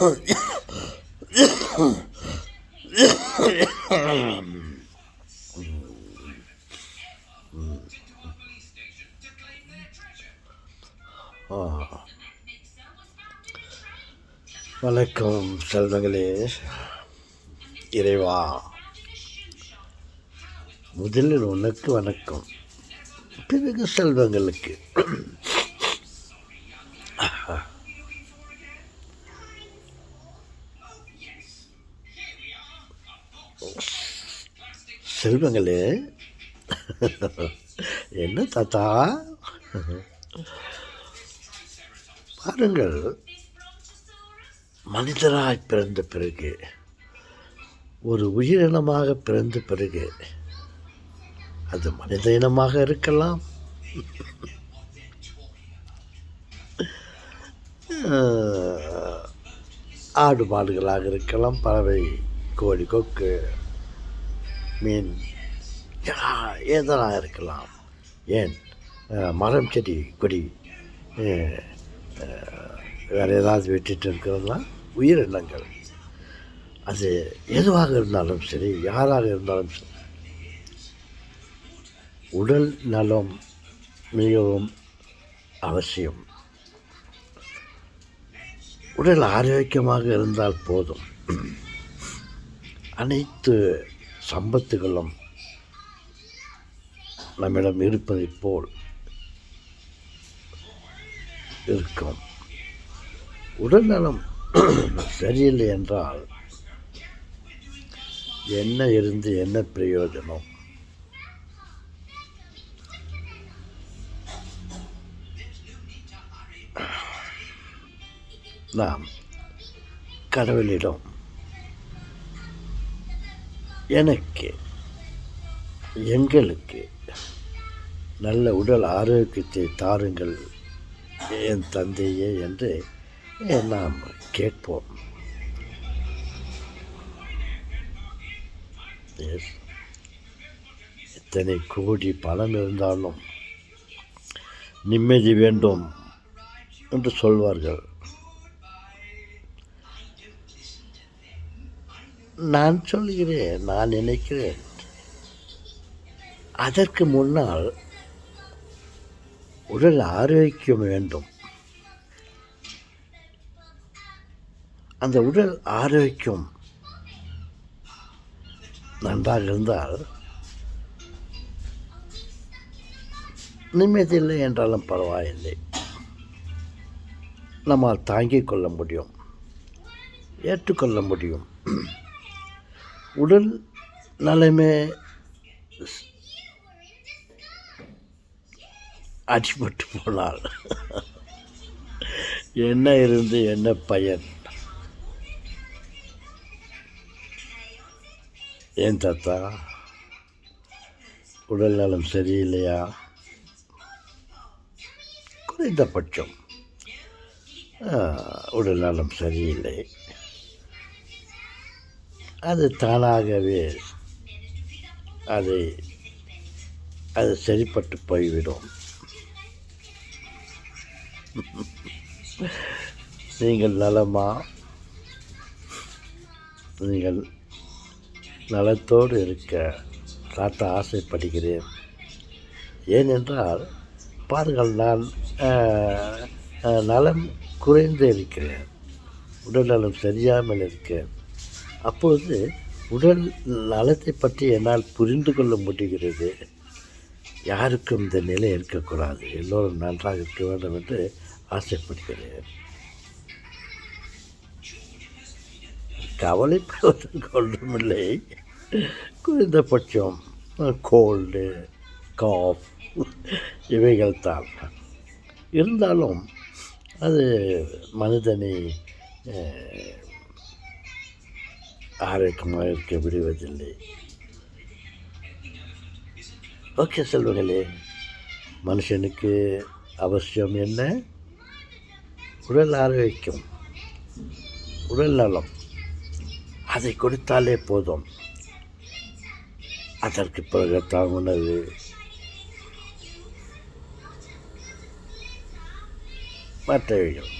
வணக்கம் செல்வங்களே. இறைவா, முதலில் உனக்கு வணக்கம், பிறகு செல்வங்களுக்கு. செல்வங்களே, என்ன தாத்தா பாருங்கள், மனிதராய் பிறந்த பிறகு, ஒரு உயிரினமாக பிறந்த பிறகு, அது மனித இனமாக இருக்கலாம், ஆடு மாடுகளாக இருக்கலாம், பறவை, கோழி, கொக்கு, மீன், ஏதெல்லாம் இருக்கலாம். ஏன் மரம், செடி, கொடி, வேறு ஏதாவது விட்டுட்டு இருக்கிறதெல்லாம் உயிரினங்கள். அது எதுவாக இருந்தாலும் சரி, யாராக இருந்தாலும் சரி, உடல் நலம் மிகவும் அவசியம். உடல் ஆரோக்கியமாக இருந்தால் போதும், அனைத்து சம்பத்துகளும் நம்மிடம் இருப்பதைப் போல் இருக்கும். உடல்நலம் சரியில்லை என்றால் என்ன இருந்து என்ன பிரயோஜனம்? நாம் கடவுளிடம் எங்களுக்கு நல்ல உடல் ஆரோக்கியத்தை தாருங்கள் என் தந்தையே என்று நாம் கேட்போம். எத்தனை கோடி பணம் இருந்தாலும் நிம்மதி வேண்டும் என்று சொல்வார்கள். நான் சொல்கிறேன், நான் நினைக்கிறேன், அதற்கு முன்னால் உடல் ஆரோக்கியம் வேண்டும். அந்த உடல் ஆரோக்கியம் நன்றாக இருந்தால் நிம்மதி இல்லை என்றாலும் பரவாயில்லை, நம்மால் தாங்கிக் கொள்ள முடியும், ஏற்றுக்கொள்ள முடியும். உடல் நலமே அடிபட்டு போனால் என்ன இருந்து என்ன பயன்? ஏன் தாத்தா, உடல் நலம் சரியில்லையா? குறைந்தபட்சம் உடல் நலம் சரியில்லை, அது தானாகவே அது சரிப்பட்டு போய்விடும். நீங்கள் நலமா? நீங்கள் நலத்தோடு இருக்க தாத்தா ஆசைப்படுகிறேன். ஏனென்றால் பாருங்கள், நான் நலம் குறைந்து இருக்கிறேன், உடல் நலம் சரியாமல் இருக்கேன். அப்போது உடல் நலத்தை பற்றி என்னால் புரிந்து கொள்ள முடிகிறது. யாருக்கும் இந்த நிலை இருக்கக்கூடாது, எல்லோரும் நன்றாக இருக்க வேண்டும் என்று ஆசைப்படுகிறேன். கவலைப்படுவதற்கு ஒன்றுமில்லை, குறைந்தபட்சம் கோல்டு, காஃப் இவைகள் தான். இருந்தாலும் அது மனிதனை ஆரோக்கியமாக இருக்க விடுவதில்லை. ஓகே செல்வங்களே, மனுஷனுக்கு அவசியம் என்ன? உடல் ஆரோக்கியம், உடல் நலம். அதை கொடுத்தாலே போதும். அதற்கு பிறகு தான் உணவு, மற்றவைகள்.